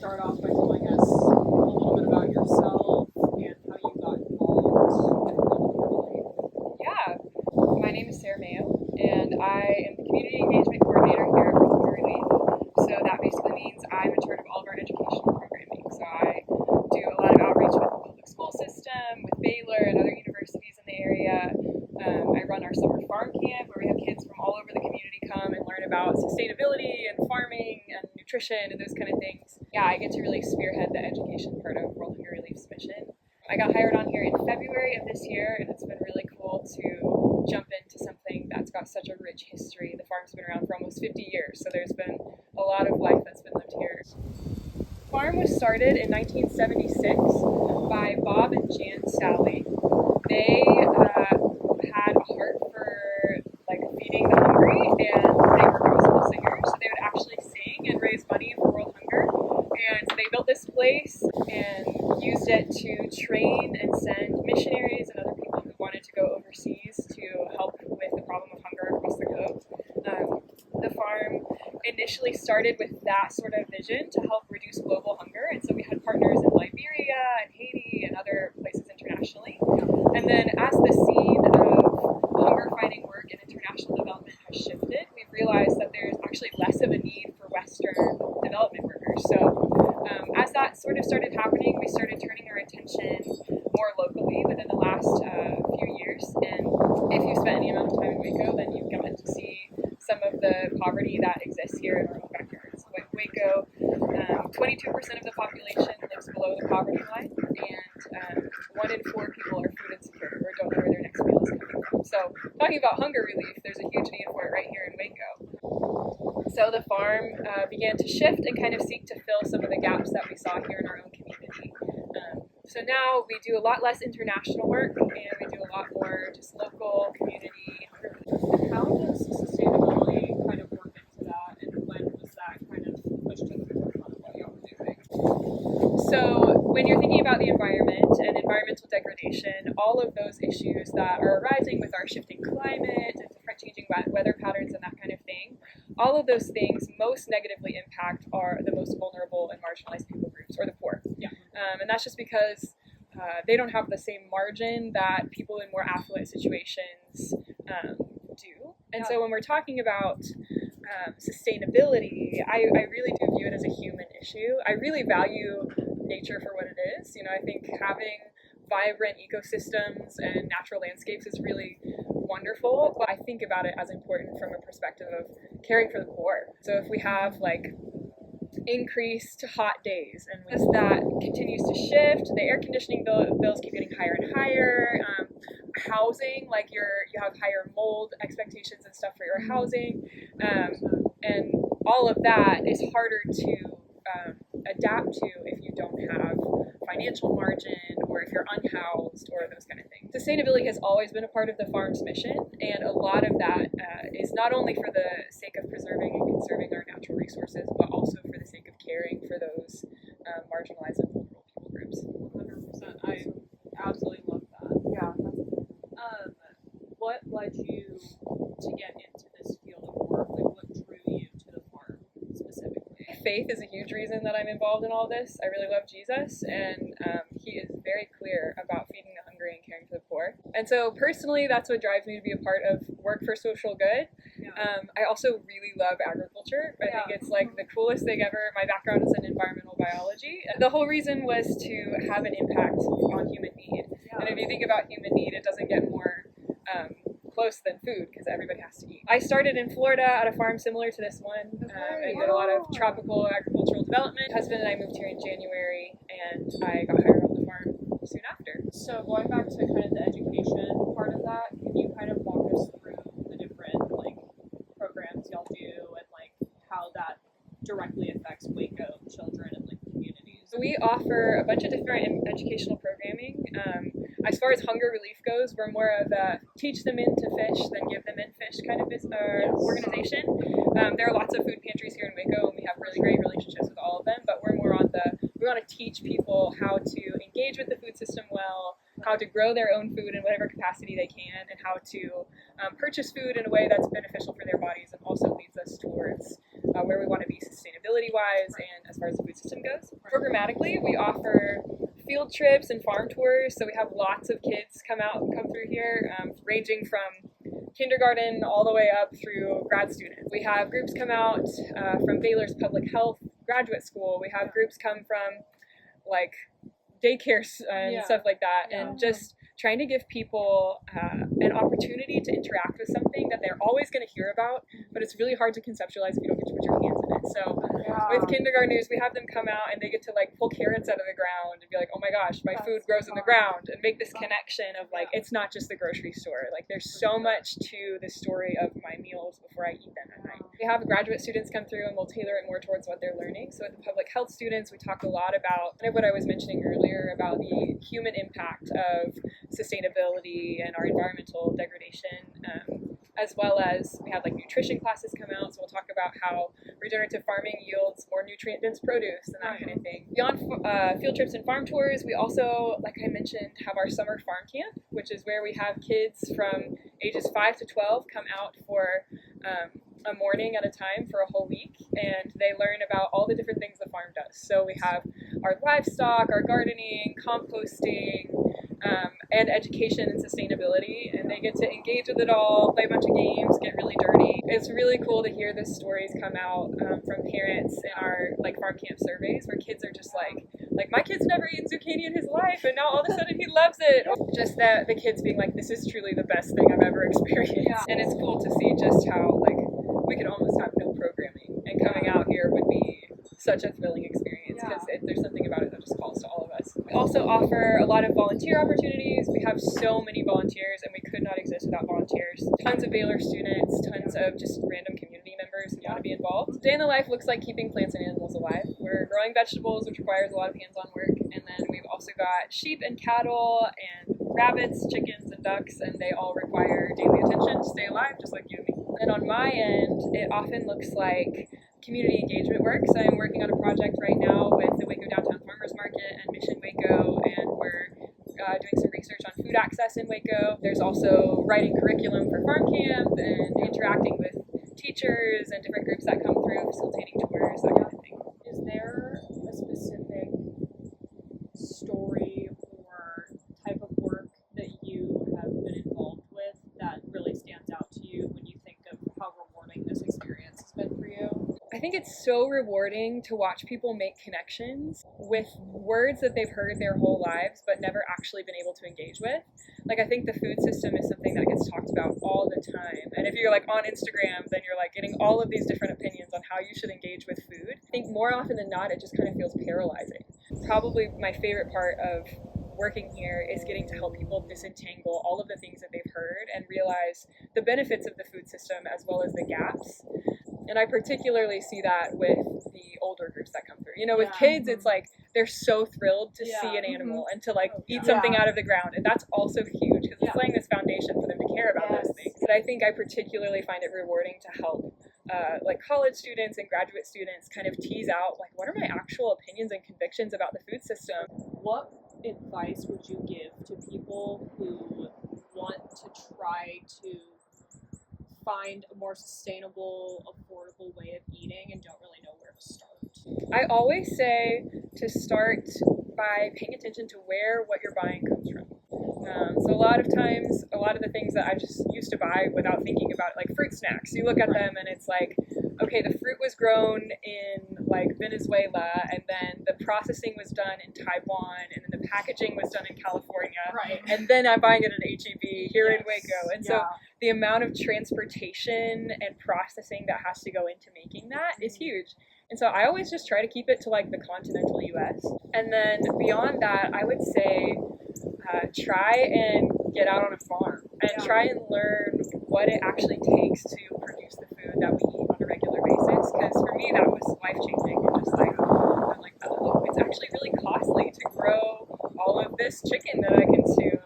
start off by telling us a little bit about yourself and how you got involved in the Yeah, my name is Sarah Mayo, and I am the Community Engagement Coordinator here at World Hunger Relief. So that basically means I'm in charge of all of our educational programming. So I do a lot of outreach with the public school system, with Baylor and other universities in the area. I run our summer farm camp where we have kids from all over the community come and learn about sustainability and farming and nutrition and those kind of things. Yeah, I get to really spearhead the education part of World Hunger Relief's mission. I got hired on here in February of this year, and it's been really cool to jump into something that's got such a rich history. The farm's been around for almost 50 years, so there's been a lot of life that's been lived here. The farm was started in 1976 by Bob and Jan Sally. They had a heart for feeding the hungry, and they were gospel singers, so they would actually sing and raise money for world hunger. And so they built this place and used it to train and send missionaries and other people who wanted to go overseas to help with the problem of hunger across the globe. The farm initially started with that sort of vision to help reduce global hunger, and so we had partners in Liberia and Haiti and other places internationally. And then as the scene of hunger fighting work and international development has shifted, we've realized that there's actually less of a need for Western development workers. So as that sort of started happening, we started turning our attention more locally within the last few years. And if you spent any amount of time in Waco, then you've gotten to see some of the poverty that exists here in our own backyards. Waco, 22% of the population lives below the poverty line, and 1 in 4 people are food insecure or don't know where their next meal is coming from. So talking about hunger relief, there's a huge need for it right here in Waco. So the farm began to shift and kind of seek to fill some of the gaps that we saw here in our own community. So now we do a lot less international work, and we do a lot more just local community hunger relief. And how does sustainability kind of work into that, and when was that kind of pushed to the forefront of what y'all were doing? So when you're thinking about the environment and environmental degradation, all of those issues that are arising with our shifting climate and different changing weather patterns and that kind of thing, all of those things most negatively impact are the most vulnerable and marginalized people groups, or the poor. Yeah. And that's just because they don't have the same margin that people in more affluent situations do. And so when we're talking about sustainability, I really do view it as a human issue. I really value nature for what it is. I think having vibrant ecosystems and natural landscapes is really wonderful, but I think about it as important from a perspective of caring for the poor. So if we have increased hot days, and as that continues to shift, the air conditioning bills keep getting higher and higher. Housing, you have higher mold expectations and stuff for your housing, and all of that is harder to adapt to if you don't have financial margin, or if you're unhoused, or those kind of things. Sustainability has always been a part of the farm's mission, and a lot of that is not only for the sake of preserving and conserving our natural resources, but also for the sake of caring for those marginalized and vulnerable people groups. 100%. I absolutely love that. Yeah. What led you to get into this field of work? What drew you to the farm specifically? Faith is a huge reason that I'm involved in all this. I really love Jesus, and he is very clear about feeding the hungry and caring for the poor. And so personally, that's what drives me to be a part of work for social good. Yeah. I also really love agriculture. I think it's the coolest thing ever. My background is in environmental biology. The whole reason was to have an impact on human need. Yeah. And if you think about human need, it doesn't get more close than food, because everybody has to eat. I started in Florida at a farm similar to this one, and did a lot of tropical agricultural development. My husband and I moved here in January, and I got hired on the farm soon after. So going back to kind of the education part of that, can you kind of walk us through the different programs y'all do, and how that directly affects Waco children and communities? So we offer a bunch of different educational programming. As far as hunger relief goes, we're more of a teach them in to fish than give them in fish kind of organization. There are lots of food pantries here in Waco, and we have really great relationships with all of them, but we're more on we want to teach people how to engage with the food system well, how to grow their own food in whatever capacity they can, and how to purchase food in a way that's beneficial for their bodies and also leads us towards where we want to be sustainability sustainability-wise and as far as the food system goes. Programmatically, we offer field trips and farm tours, so we have lots of kids come through here, ranging from kindergarten all the way up through grad students. We have groups come out from Baylor's public health graduate school. We have groups come from like daycare and stuff like that, and just trying to give people an opportunity to interact with something that they're always going to hear about, but it's really hard to conceptualize if you don't get to put your hands in it. So with kindergartners, we have them come out and they get to like pull carrots out of the ground and be like, oh my gosh, my food grows in the ground, and make this connection of like, it's not just the grocery store. Like there's so much to the story of my meals before I eat them at night. We have graduate students come through and we'll tailor it more towards what they're learning. So with the public health students, we talk a lot about kind of what I was mentioning earlier about the human impact of sustainability and our environmental degradation, as well as we have like nutrition classes come out, so we'll talk about how regenerative farming yields more nutrient-dense produce and that kind of thing. Beyond field trips and farm tours, we also, like I mentioned, have our summer farm camp, which is where we have kids from ages 5 to 12 come out for a morning at a time for a whole week, and they learn about all the different things the farm does. So we have our livestock, our gardening, composting, and education and sustainability, and they get to engage with it all, play a bunch of games, get really dirty. It's really cool to hear the stories come out from parents in our like farm camp surveys, where kids are just like my kid's never eaten zucchini in his life, and now all of a sudden he loves it. Just that the kids being like, this is truly the best thing I've ever experienced. And it's cool to see just how like we could almost have no programming, and coming out here would be such a thrilling experience, because there's something about it that just calls to all of us. We also offer a lot of volunteer opportunities. We have so many volunteers, and we could not exist without volunteers. Tons of Baylor students, tons of just random community members who want to be involved. Day in the life looks like keeping plants and animals alive. We're growing vegetables, which requires a lot of hands-on work, and then we've also got sheep and cattle and rabbits, chickens, and ducks, and they all require daily attention to stay alive, just like you and me. And on my end, it often looks like community engagement work. So I'm working on a project right now with the Waco Downtown Farmers Market and Mission Waco, and we're doing some research on food access in Waco. There's also writing curriculum for farm camp and interacting with teachers and different groups that come through, facilitating tours, that kind of thing. Is there a specific story or type of work that you have been involved with that really stands out to you when you think of how rewarding this experience has been for you? I think it's so rewarding to watch people make connections with words that they've heard their whole lives but never actually been able to engage with. Like, I think the food system is something that gets talked about all the time. And if you're like on Instagram, then you're like getting all of these different opinions on how you should engage with food. I think more often than not, it just kind of feels paralyzing. Probably my favorite part of working here is getting to help people disentangle all of the things that they've heard and realize the benefits of the food system as well as the gaps. And I particularly see that with the older groups that come through. You know, with kids, it's like they're so thrilled to see an animal and to like eat something out of the ground. And that's also huge, because it's laying this foundation for them to care about those things. But I think I particularly find it rewarding to help like college students and graduate students kind of tease out like, what are my actual opinions and convictions about the food system? What advice would you give to people who want to try to find a more sustainable, affordable way of eating and don't really know where to start? I always say to start by paying attention to where what you're buying comes from. So a lot of times, a lot of the things that I just used to buy without thinking about it, like fruit snacks, you look at them and it's like, okay, the fruit was grown in like Venezuela, and then the processing was done in Taiwan, and then the packaging was done in California, and then I'm buying it at HEB here in Waco. And so the amount of transportation and processing that has to go into making that is huge. And so I always just try to keep it to like the continental US. And then beyond that, I would say try and get out on a farm and try and learn what it actually takes to produce the food that we eat on a regular basis. Because for me, that was life-changing. And just like, I'm like, oh, it's actually really costly to grow all of this chicken that I consume.